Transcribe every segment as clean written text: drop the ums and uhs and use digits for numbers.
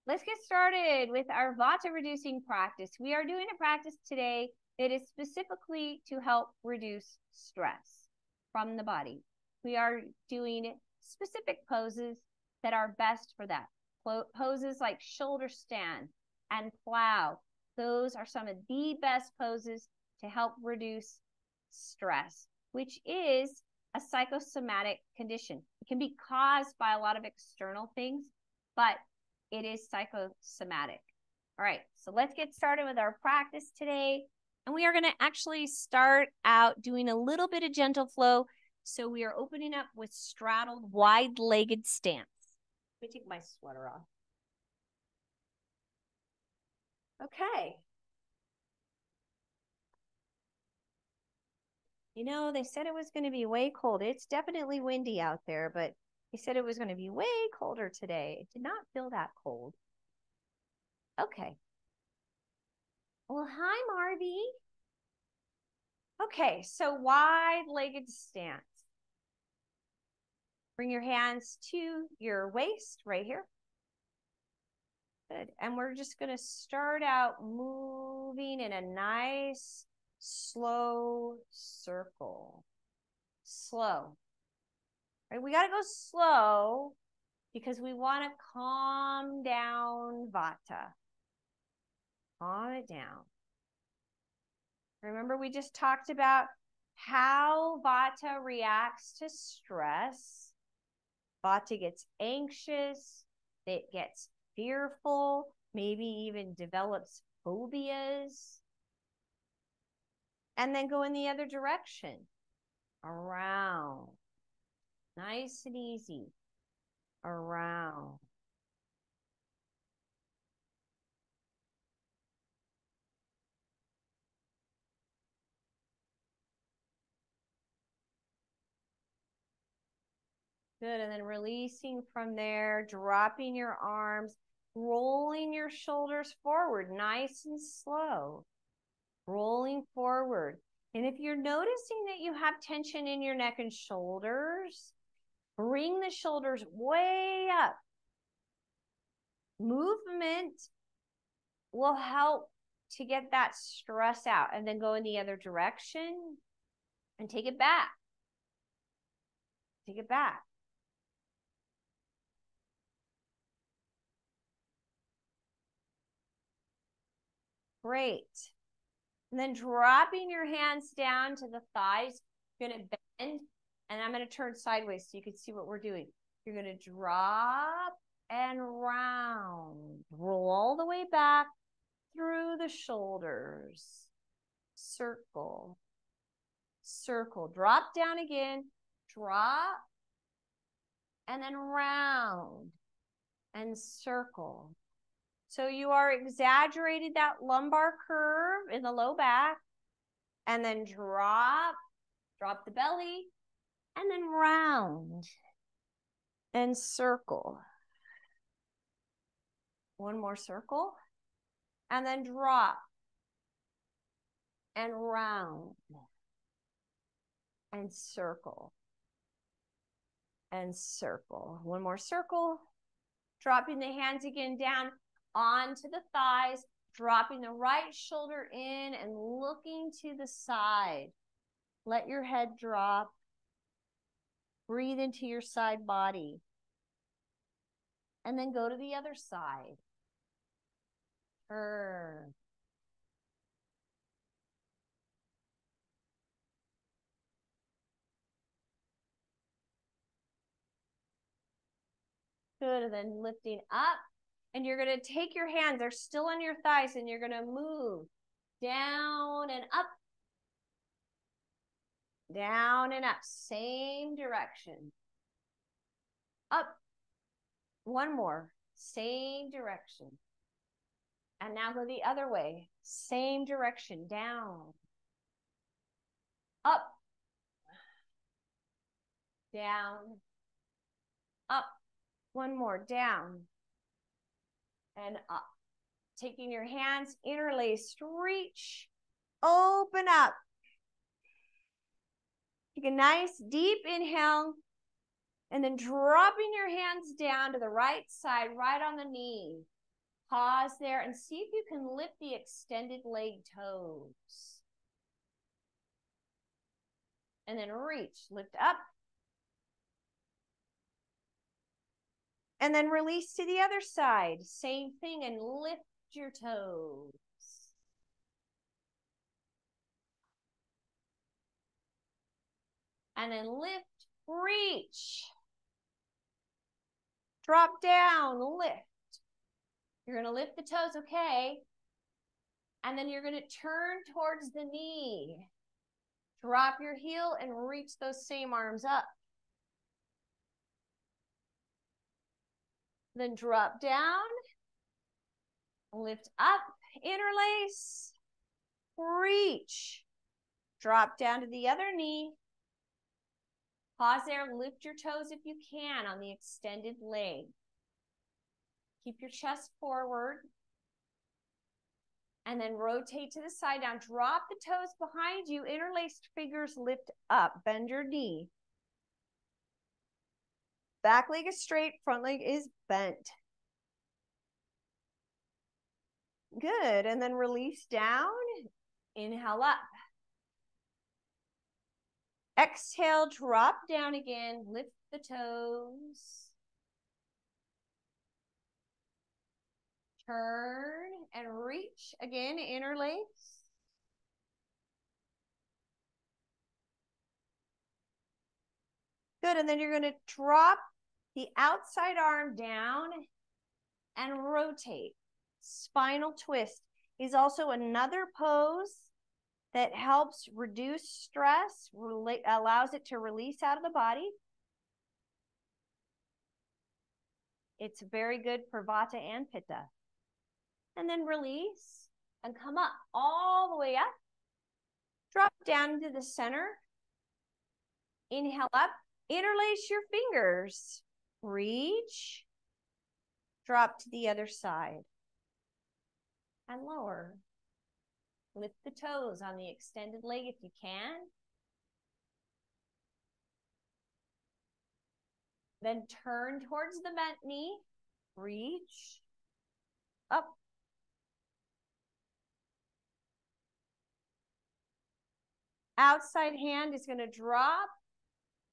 let's get started with our Vata reducing practice. We are doing a practice today that is specifically to help reduce stress from the body. We are doing specific poses that are best for that. Poses like shoulder stand and plow. Those are some of the best poses to help reduce stress, which is a psychosomatic condition. It can be caused by a lot of external things, but it is psychosomatic. All right, so let's get started with our practice today. And we are going to actually start out doing a little bit of gentle flow. So we are opening up with straddled wide-legged stance. Let me take my sweater off. Okay. You know, they said it was going to be way cold. It's definitely windy out there, but they said it was going to be way colder today. It did not feel that cold. Okay. Well, hi, Marby. Okay, so wide-legged stance. Bring your hands to your waist right here. Good. And we're just going to start out moving in a nice, slow circle. Slow. Right? We got to go slow because we want to calm down Vata. Calm it down. Remember, we just talked about how Vata reacts to stress. Vata gets anxious, it gets fearful, maybe even develops phobias. And then go in the other direction. Around. Nice and easy. Around. Good, and then releasing from there, dropping your arms, rolling your shoulders forward, nice and slow. Rolling forward. And if you're noticing that you have tension in your neck and shoulders, bring the shoulders way up. Movement will help to get that stress out, and then go in the other direction and take it back. Take it back. Great. And then dropping your hands down to the thighs, you're going to bend, and I'm going to turn sideways so you can see what we're doing. You're going to drop and round. Roll all the way back through the shoulders. Circle. Circle. Drop down again. Drop. And then round. And circle. So you are exaggerating that lumbar curve in the low back. And then drop the belly. And then round. And circle. One more circle. And then drop. And round. And circle. And circle. One more circle. Dropping the hands again down onto the thighs, dropping the right shoulder in and looking to the side. Let your head drop. Breathe into your side body. And then go to the other side. Turn. Good, and then lifting up. And you're going to take your hands, they're still on your thighs, and you're going to move down and up. Down and up, same direction. Up. One more, same direction. And now go the other way, same direction, down. Up. Down. Up. One more, down. And up. Taking your hands, interlaced, reach, open up. Take a nice deep inhale, and then dropping your hands down to the right side, right on the knee. Pause there and see if you can lift the extended leg toes. And then reach, lift up. And then release to the other side. Same thing, and lift your toes. And then lift, reach. Drop down, lift. You're going to lift the toes, okay? And then you're going to turn towards the knee. Drop your heel and reach those same arms up. Then drop down, lift up, interlace, reach. Drop down to the other knee. Pause there, lift your toes if you can on the extended leg. Keep your chest forward. And then rotate to the side down. Drop the toes behind you. Interlaced fingers lift up. Bend your knee. Back leg is straight. Front leg is bent. Good. And then release down. Inhale up. Exhale, drop down again. Lift the toes. Turn and reach. Again, interlace. Good, and then you're going to drop the outside arm down and rotate. Spinal twist is also another pose that helps reduce stress, allows it to release out of the body. It's very good for Vata and Pitta. And then release and come up all the way up. Drop down into the center. Inhale up. Interlace your fingers. Reach. Drop to the other side. And lower. Lift the toes on the extended leg if you can. Then turn towards the bent knee. Reach. Up. Outside hand is going to drop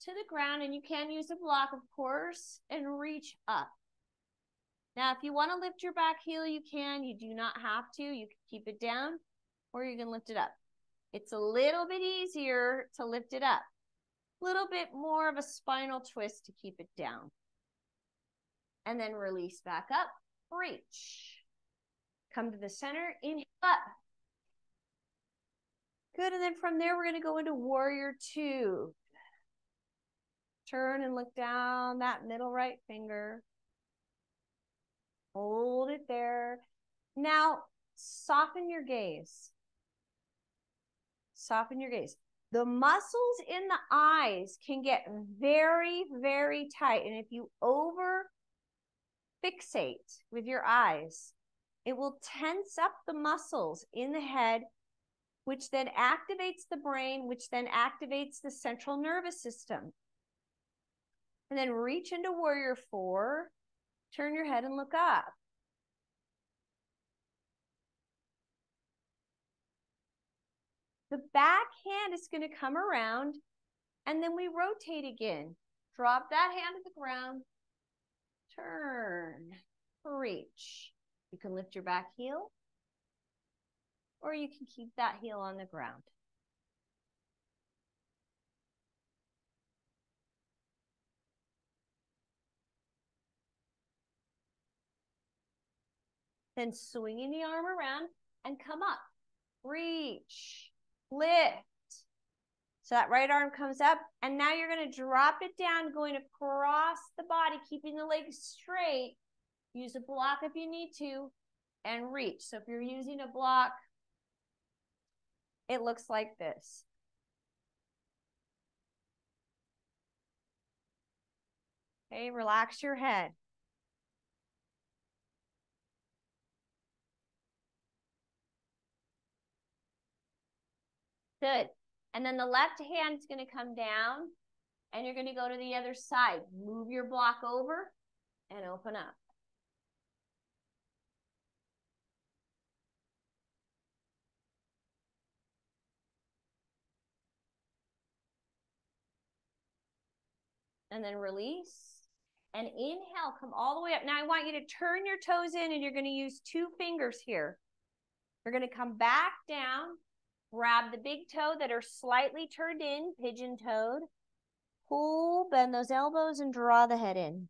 to the ground, and you can use a block, of course, and reach up. Now, if you want to lift your back heel, you can. You do not have to. You can keep it down, or you can lift it up. It's a little bit easier to lift it up. A little bit more of a spinal twist to keep it down. And then release back up. Reach. Come to the center. Inhale up. Good, and then from there, we're going to go into warrior two. Turn and look down that middle right finger. Hold it there. Now, soften your gaze. Soften your gaze. The muscles in the eyes can get very, very tight. And if you over fixate with your eyes, it will tense up the muscles in the head, which then activates the brain, which then activates the central nervous system. And then reach into warrior four. Turn your head and look up. The back hand is going to come around, and then we rotate again. Drop that hand to the ground. Turn. Reach. You can lift your back heel, or you can keep that heel on the ground. Then swinging the arm around and come up. Reach. Lift. So that right arm comes up, and now you're going to drop it down, going across the body, keeping the legs straight. Use a block if you need to, and reach. So if you're using a block, it looks like this. Okay, relax your head. Good. And then the left hand is going to come down, and you're going to go to the other side. Move your block over and open up. And then release. And inhale, come all the way up. Now I want you to turn your toes in, and you're going to use 2 fingers here. You're going to come back down, grab the big toe that are slightly turned in, pigeon-toed. Pull, bend those elbows, and draw the head in.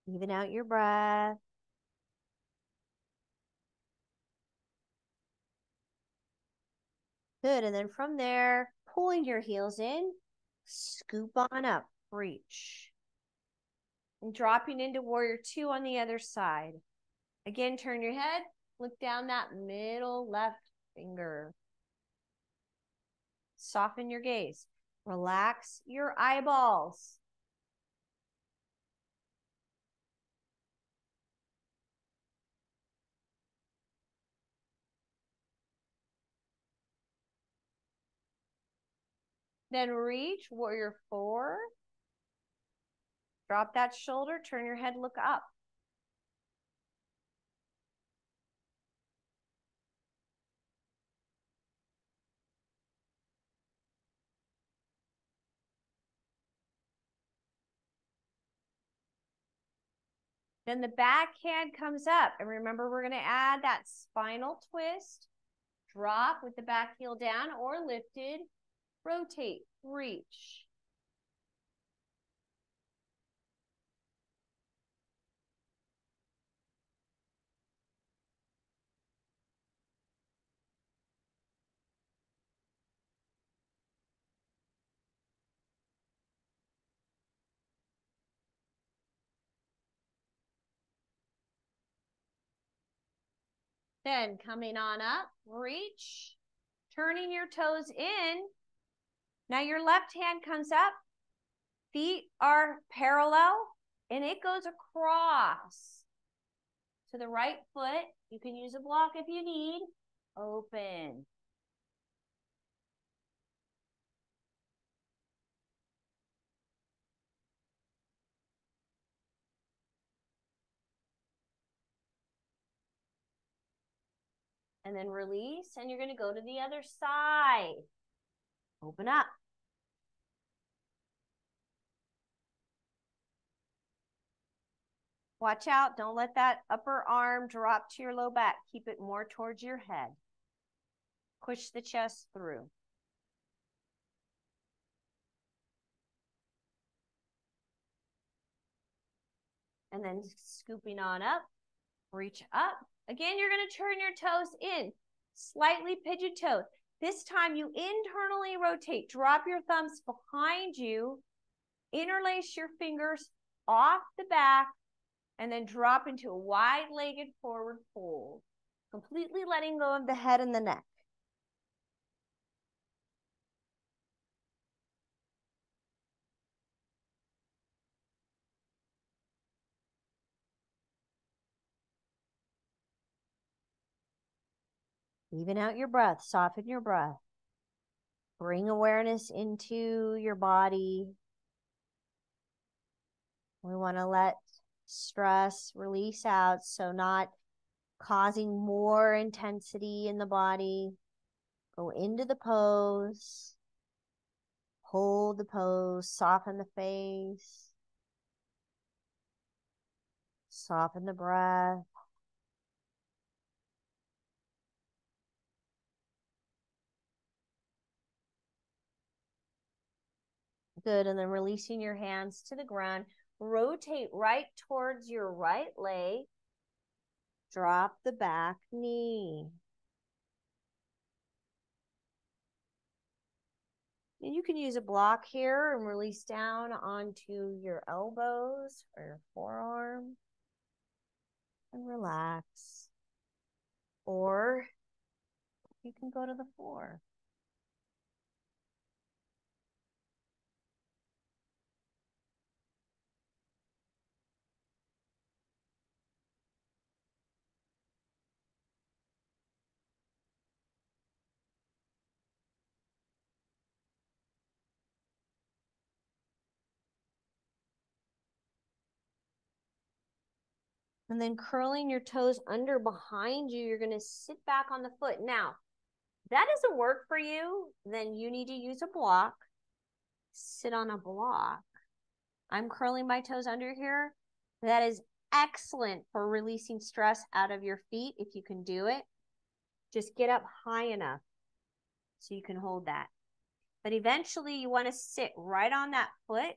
Even out your breath. Good, and then from there, pulling your heels in, scoop on up, reach. And dropping into warrior 2 on the other side. Again, turn your head, look down that middle left finger. Soften your gaze. Relax your eyeballs. Then reach, warrior 4. Drop that shoulder, turn your head, look up. Then the back hand comes up. And remember, we're going to add that spinal twist. Drop with the back heel down or lifted. Rotate, reach. Then coming on up, reach, turning your toes in. Now your left hand comes up, feet are parallel, and it goes across to the right foot. You can use a block if you need. Open. And then release, and you're going to go to the other side. Open up. Watch out. Don't let that upper arm drop to your low back. Keep it more towards your head. Push the chest through. And then scooping on up, reach up. Again, you're going to turn your toes in, slightly pigeon-toed. This time you internally rotate. Drop your thumbs behind you, interlace your fingers off the back, and then drop into a wide-legged forward fold, completely letting go of the head and the neck. Even out your breath, soften your breath. Bring awareness into your body. We want to let stress release out, so not causing more intensity in the body. Go into the pose. Hold the pose, soften the face. Soften the breath. Good, and then releasing your hands to the ground. Rotate right towards your right leg. Drop the back knee. And you can use a block here and release down onto your elbows or your forearm. And relax. Or you can go to the floor. And then curling your toes under behind you, you're going to sit back on the foot. Now, if that doesn't work for you, then you need to use a block. Sit on a block. I'm curling my toes under here. That is excellent for releasing stress out of your feet if you can do it. Just get up high enough so you can hold that. But eventually you want to sit right on that foot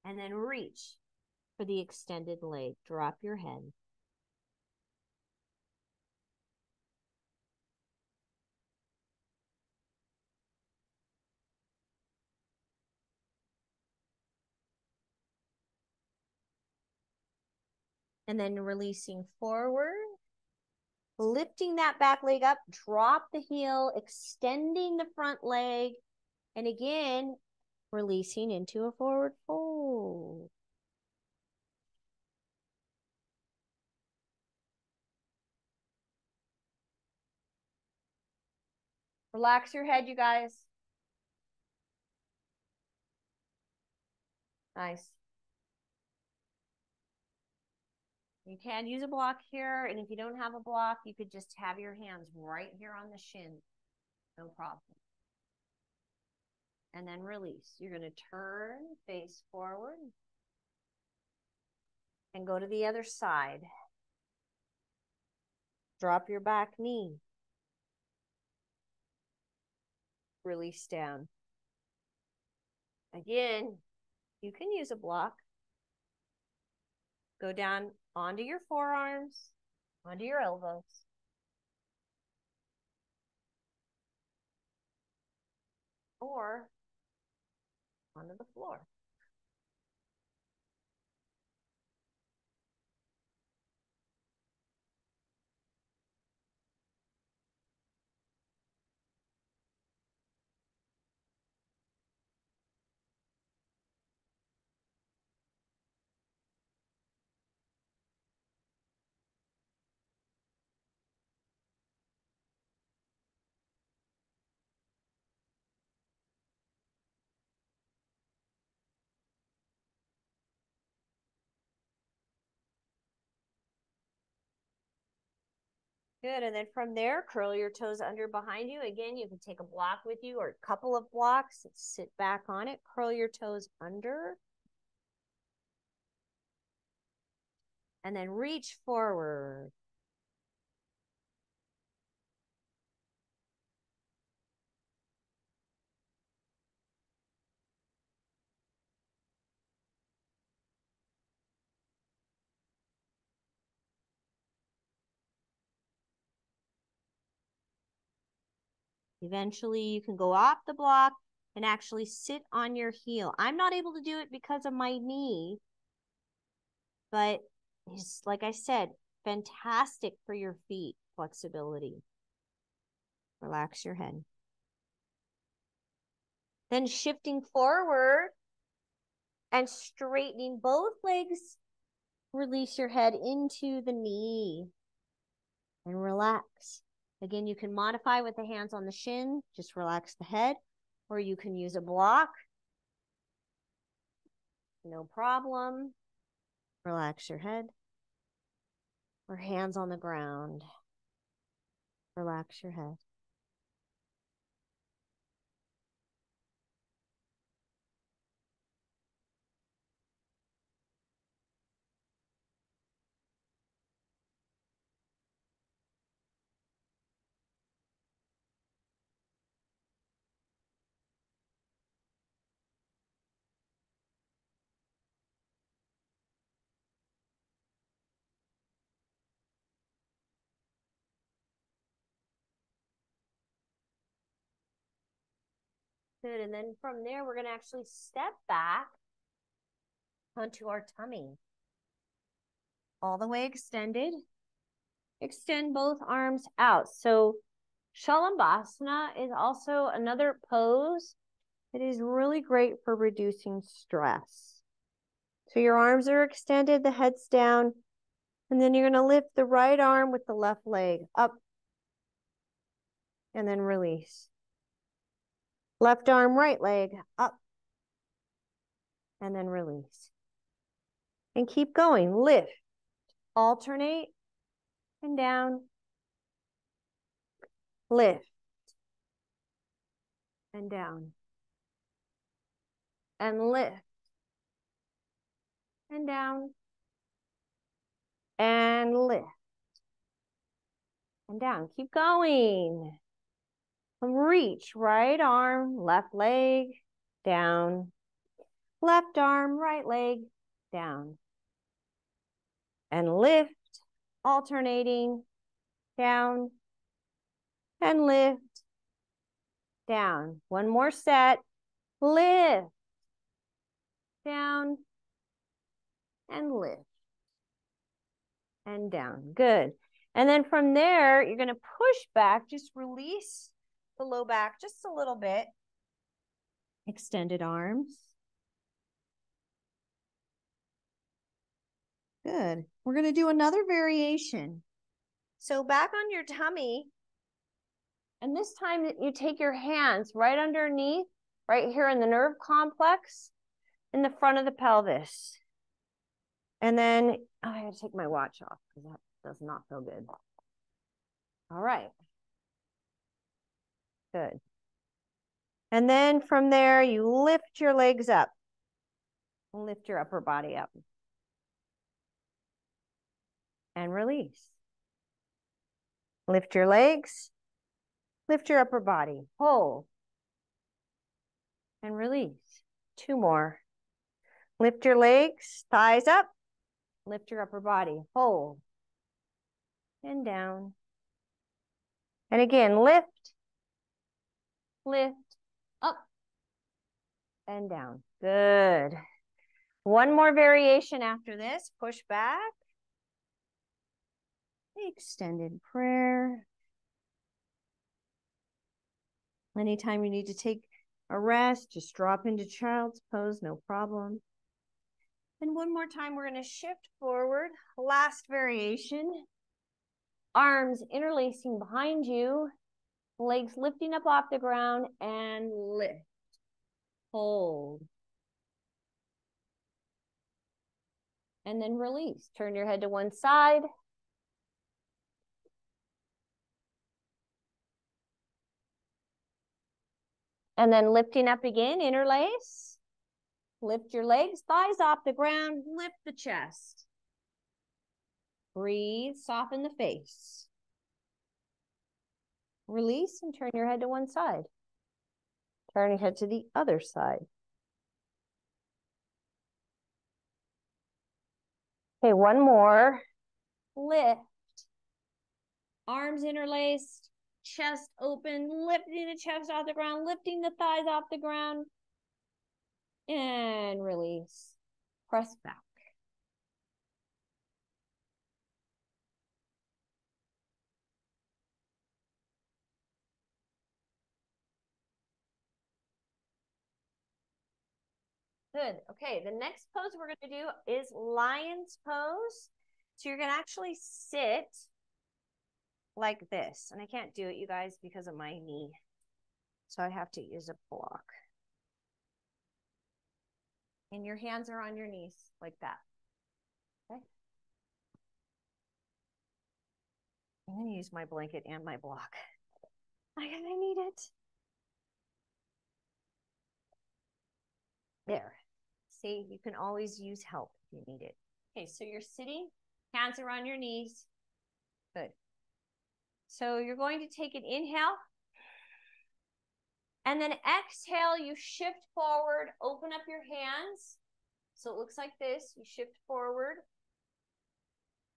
and then reach for the extended leg. Drop your head. And then releasing forward. Lifting that back leg up, drop the heel, extending the front leg. And again, releasing into a forward fold. Relax your head, you guys. Nice. You can use a block here, and if you don't have a block, you could just have your hands right here on the shin. No problem. And then release. You're going to turn, face forward, and go to the other side. Drop your back knee. Release down. Again, you can use a block. Go down onto your forearms, onto your elbows. Or onto the floor. Good, and then from there, curl your toes under behind you. Again, you can take a block with you or a couple of blocks. Sit back on it, curl your toes under. And then reach forward. Eventually, you can go off the block and actually sit on your heel. I'm not able to do it because of my knee, but it's, like I said, fantastic for your feet flexibility. Relax your head. Then shifting forward and straightening both legs, release your head into the knee and relax. Again, you can modify with the hands on the shin, just relax the head, or you can use a block. No problem. Relax your head. Or hands on the ground. Relax your head. Good, and then from there, we're going to actually step back onto our tummy. All the way extended. Extend both arms out. So Shalabhasana is also another pose that is really great for reducing stress. So your arms are extended, the head's down, and then you're going to lift the right arm with the left leg up and then release. Left arm, right leg up and then release. And keep going. Lift, alternate and down, lift and down, and lift and down, and lift and down. Keep going. Reach, right arm, left leg, down, left arm, right leg, down, and lift, alternating, down, and lift, down. One more set, lift, down, and lift, and down. Good. And then from there, you're going to push back, just release the low back just a little bit. Extended arms. Good. We're going to do another variation. So back on your tummy, and this time you take your hands right underneath, right here in the nerve complex, in the front of the pelvis. And then, oh, I gotta take my watch off because that does not feel good. All right. Good. And then from there, you lift your legs up. Lift your upper body up. And release. Lift your legs. Lift your upper body. Hold. And release. Two more. Lift your legs, thighs up. Lift your upper body. Hold. And down. And again, lift. Lift. Up. And down. Good. One more variation after this. Push back. Extended prayer. Anytime you need to take a rest, just drop into child's pose, no problem. And one more time, we're going to shift forward. Last variation. Arms interlacing behind you, legs lifting up off the ground, and lift. Hold. And then release. Turn your head to one side. And then lifting up again, interlace. Lift your legs, thighs off the ground, lift the chest. Breathe, soften the face. Release and turn your head to one side. Turn your head to the other side. Okay, one more. Lift. Arms interlaced, chest open, lifting the chest off the ground, lifting the thighs off the ground. And release. Press back. Good. Okay, the next pose we're going to do is lion's pose. So you're going to actually sit like this. And I can't do it, you guys, because of my knee. So I have to use a block. And your hands are on your knees like that. Okay. I'm going to use my blanket and my block. I need it. There. See, you can always use help if you need it. Okay, so you're sitting, hands are on your knees. Good. So you're going to take an inhale. And then exhale, you shift forward, open up your hands. So it looks like this. You shift forward.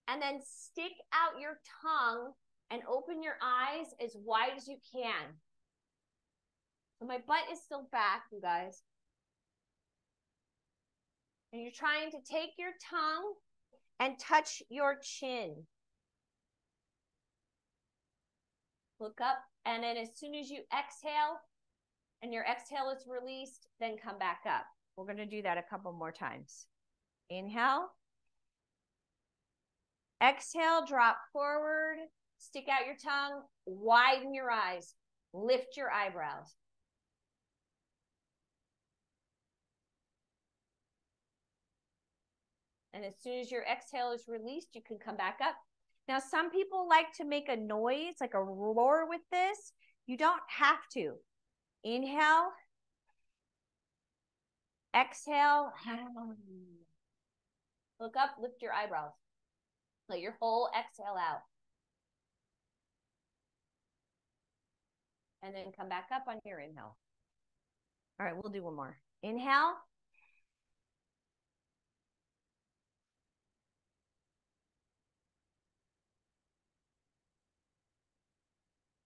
And then stick out your tongue and open your eyes as wide as you can. So my butt is still back, you guys. And you're trying to take your tongue and touch your chin. Look up, and then as soon as you exhale, and your exhale is released, then come back up. We're going to do that a couple more times. Inhale. Exhale, drop forward, stick out your tongue, widen your eyes, lift your eyebrows. And as soon as your exhale is released, you can come back up. Now, some people like to make a noise, like a roar with this. You don't have to. Inhale. Exhale. Look up, lift your eyebrows. Let your whole exhale out. And then come back up on your inhale. All right, we'll do one more. Inhale.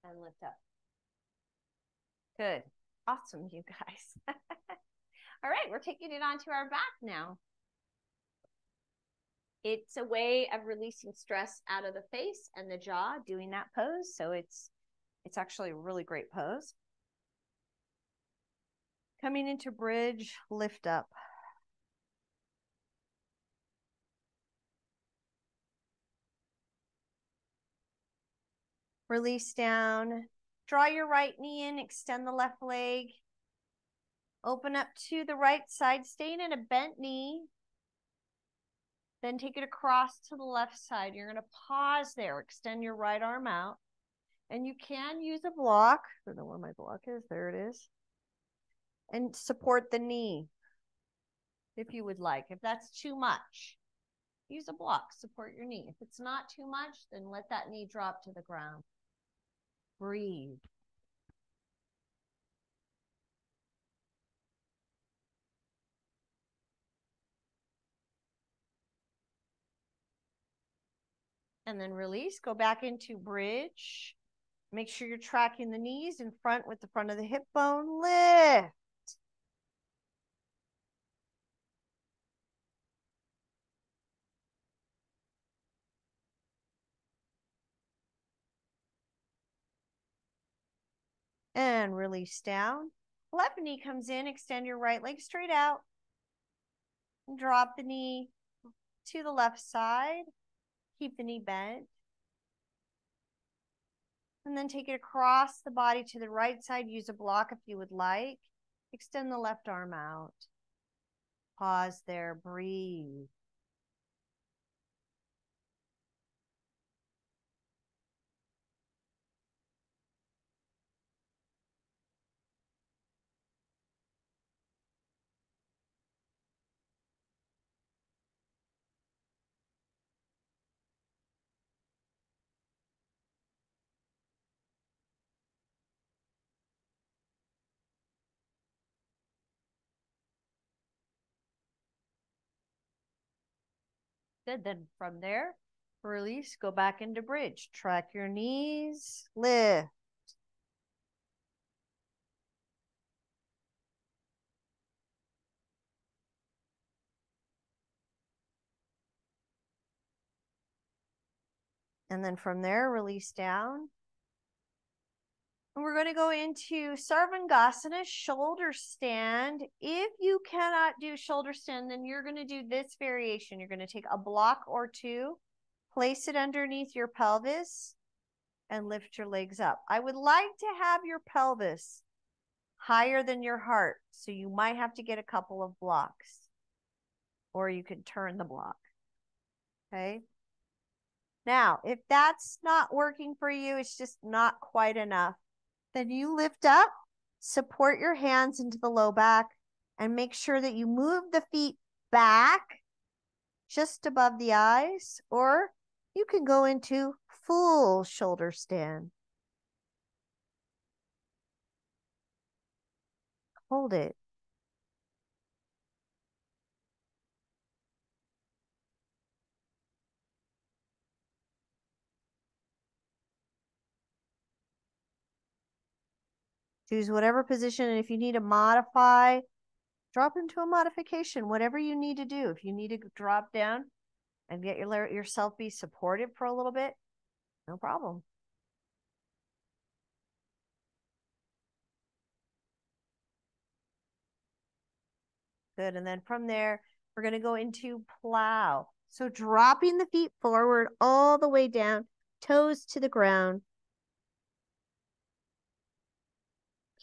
And lift up. Good. Awesome, you guys. All right, we're taking it onto our back now. It's a way of releasing stress out of the face and the jaw doing that pose. So it's actually a really great pose. Coming into bridge, lift up. Release down. Draw your right knee in, extend the left leg. Open up to the right side, staying in a bent knee. Then take it across to the left side. You're going to pause there. Extend your right arm out. And you can use a block. I don't know where my block is. There it is. And support the knee if you would like. If that's too much, use a block. Support your knee. If it's not too much, then let that knee drop to the ground. Breathe. And then release. Go back into bridge. Make sure you're tracking the knees in front with the front of the hip bone. Lift. And release down. Left knee comes in. Extend your right leg straight out. Drop the knee to the left side. Keep the knee bent. And then take it across the body to the right side. Use a block if you would like. Extend the left arm out. Pause there. Breathe. Good. Then from there, release. Go back into bridge. Track your knees. Lift. And then from there, release down. And we're going to go into Sarvangasana, shoulder stand. If you cannot do shoulder stand, then you're going to do this variation. You're going to take a block or two, place it underneath your pelvis, and lift your legs up. I would like to have your pelvis higher than your heart, so you might have to get a couple of blocks, or you can turn the block. Okay? Now, if that's not working for you, it's just not quite enough, then you lift up, support your hands into the low back, and make sure that you move the feet back just above the eyes, or you can go into full shoulder stand. Hold it. Choose whatever position, and if you need to modify, drop into a modification, whatever you need to do. If you need to drop down and get yourself be supported for a little bit, no problem. Good. And then from there, we're going to go into plow. So dropping the feet forward all the way down, toes to the ground.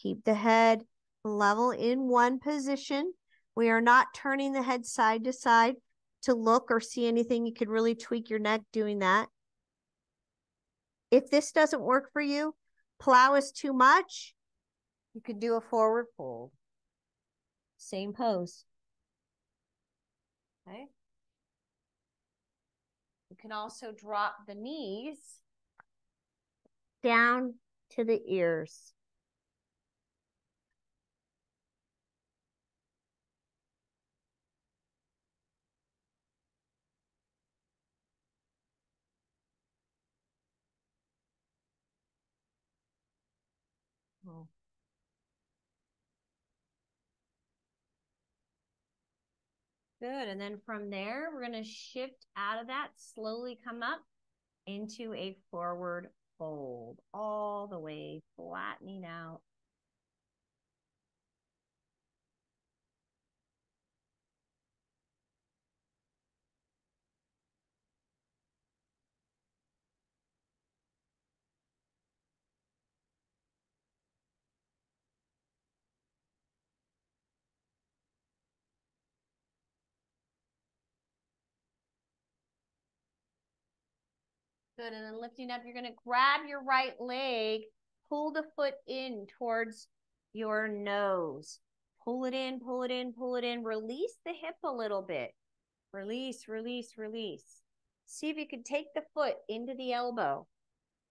Keep the head level in one position. We are not turning the head side to side. to look or see anything, you could really tweak your neck doing that. If this doesn't work for you, plow is too much, you could do a forward fold. Same pose. Okay. You can also drop the knees down to the ears. Oh. Good. And then from there, we're going to shift out of that, slowly come up into a forward fold, all the way flattening out. Good. And then lifting up, you're going to grab your right leg, pull the foot in towards your nose. Pull it in, pull it in, pull it in. Release the hip a little bit. Release, release, release. See if you can take the foot into the elbow.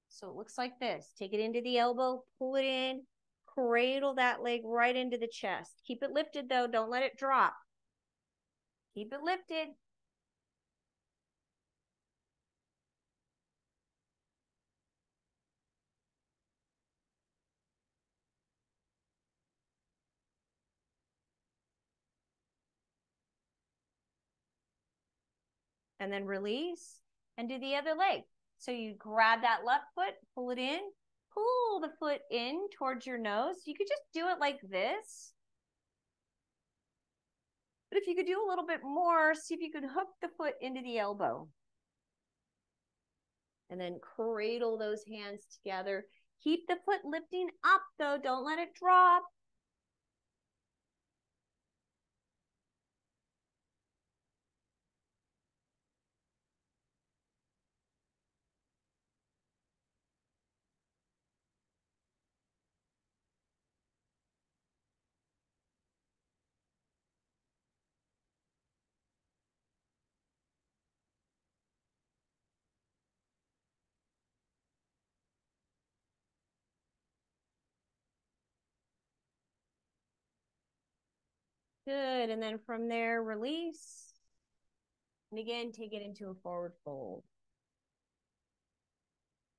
So it looks like this. Take it into the elbow, pull it in, cradle that leg right into the chest. Keep it lifted though. Don't let it drop. Keep it lifted. And then release and do the other leg. So you grab that left foot, pull it in, pull the foot in towards your nose. You could just do it like this. But if you could do a little bit more, see if you could hook the foot into the elbow. And then cradle those hands together. Keep the foot lifting up though. Don't let it drop. Good. And then from there, release. And again, take it into a forward fold.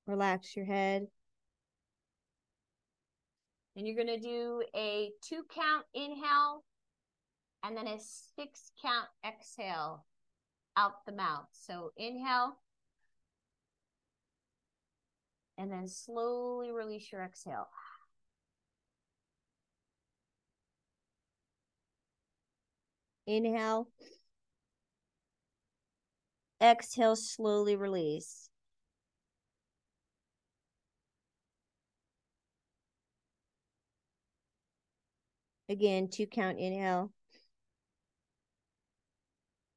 Relax your head. And you're going to do a 2 count inhale and then a 6 count exhale out the mouth. So inhale and then slowly release your exhale. Inhale. Exhale, slowly release. Again, 2 count inhale.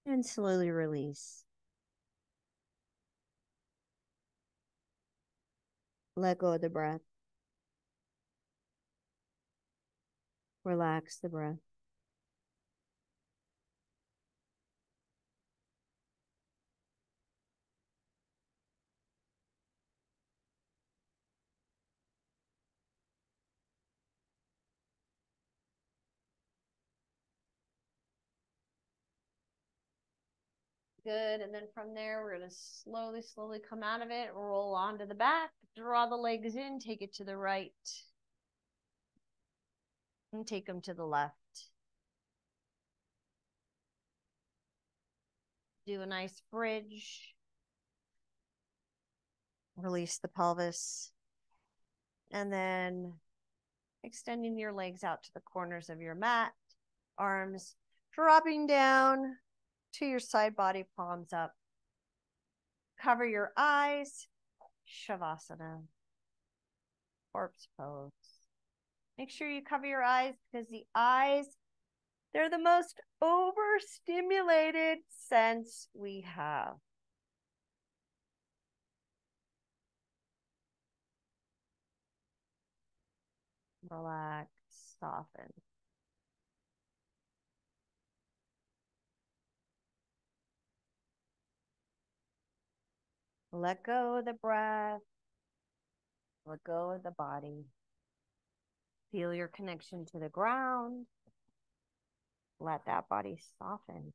And slowly release. Let go of the breath. Relax the breath. Good. And then from there, we're going to slowly, slowly come out of it, roll onto the back, draw the legs in, take it to the right, and take them to the left. Do a nice bridge. Release the pelvis. And then extending your legs out to the corners of your mat, arms dropping down to your side body, palms up. Cover your eyes, Shavasana, corpse pose. Make sure you cover your eyes because the eyes They're the most overstimulated sense we have. Relax, soften. Let go of the breath. Let go of the body. Feel your connection to the ground. Let that body soften.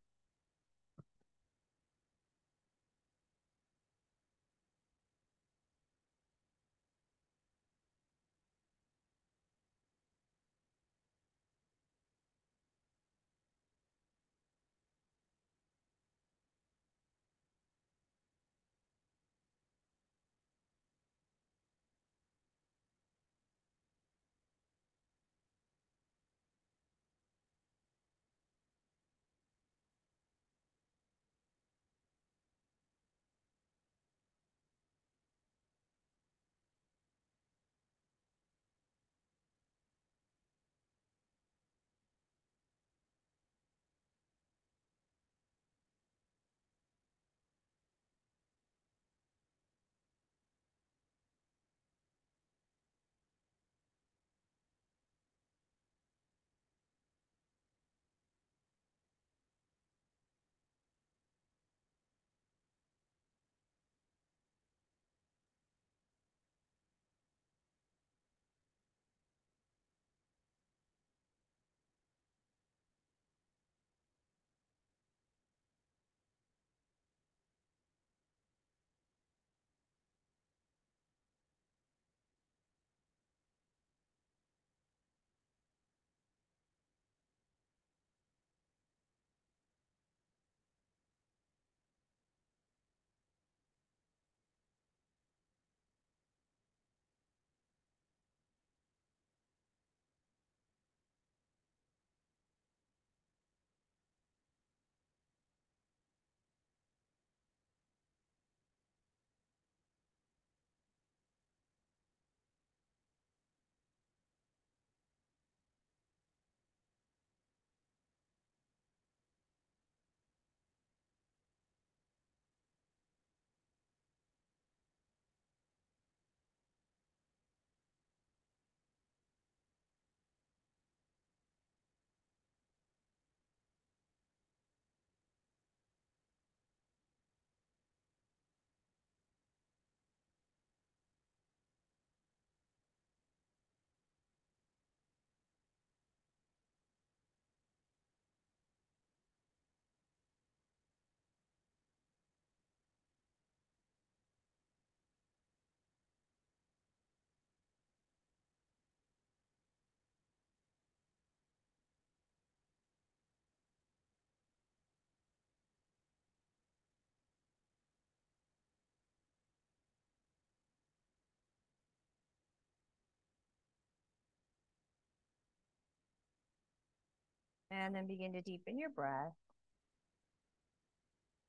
And then begin to deepen your breath.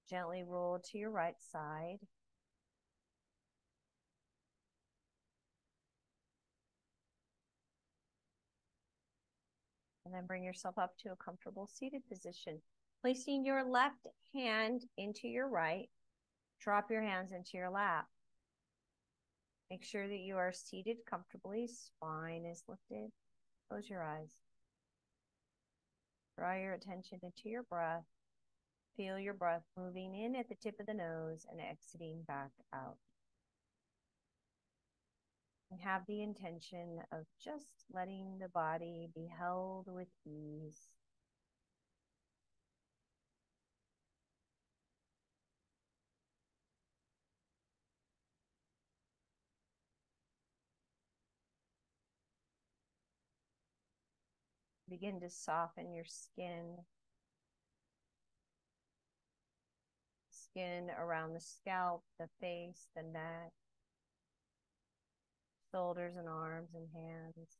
Gently roll to your right side. And then bring yourself up to a comfortable seated position. Placing your left hand into your right. Drop your hands into your lap. Make sure that you are seated comfortably. Spine is lifted. Close your eyes. Draw your attention into your breath. Feel your breath moving in at the tip of the nose and exiting back out. And have the intention of just letting the body be held with ease. Begin to soften your skin. Skin around the scalp, the face, the neck, shoulders and arms and hands,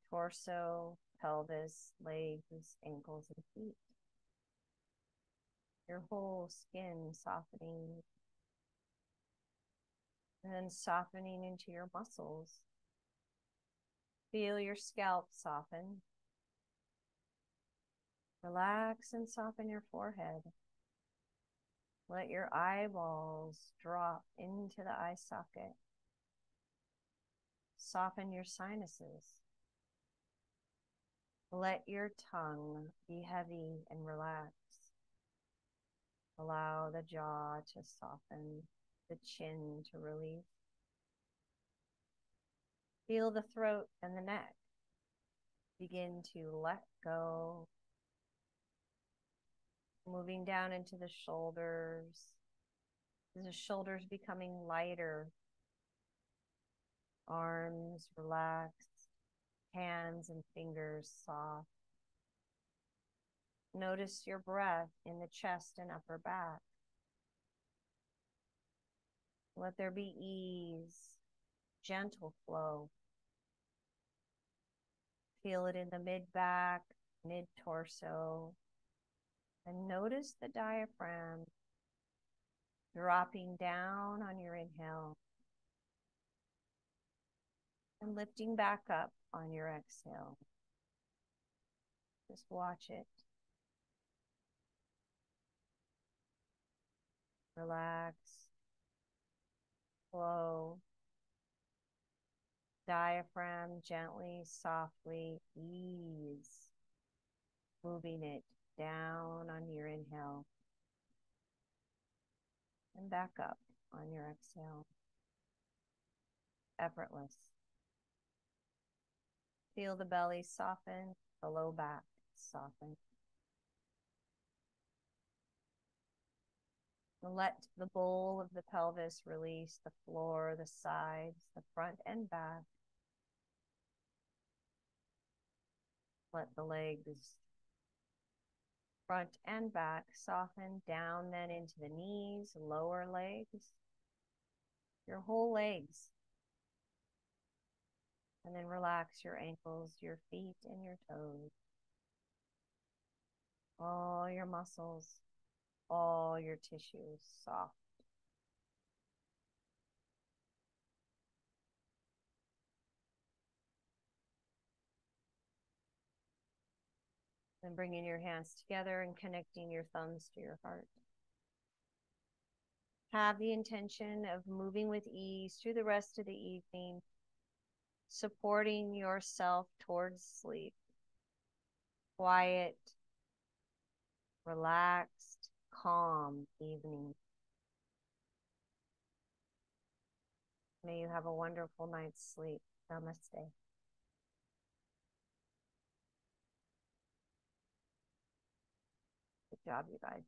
torso, pelvis, legs, ankles, and feet. Your whole skin softening, and then softening into your muscles. Feel your scalp soften. Relax and soften your forehead. Let your eyeballs drop into the eye socket. Soften your sinuses. Let your tongue be heavy and relaxed. Allow the jaw to soften, the chin to release. Feel the throat and the neck. Begin to let go. Moving down into the shoulders. The shoulders becoming lighter. Arms relaxed. Hands and fingers soft. Notice your breath in the chest and upper back. Let there be ease, gentle flow. Feel it in the mid-back, mid-torso. And notice the diaphragm dropping down on your inhale and lifting back up on your exhale. Just watch it. Relax. Flow. Diaphragm gently, softly ease. Moving it down on your inhale and back up on your exhale. Effortless. Feel the belly soften, the low back soften. Let the bowl of the pelvis release the floor, the sides, the front and back. Let the legs, front and back, soften down then into the knees, lower legs, your whole legs. And then relax your ankles, your feet, and your toes. All your muscles, all your tissues soft. Then bringing your hands together and connecting your thumbs to your heart. Have the intention of moving with ease through the rest of the evening, supporting yourself towards sleep. Quiet, relaxed, calm evening. May you have a wonderful night's sleep. Namaste. Good job, you guys.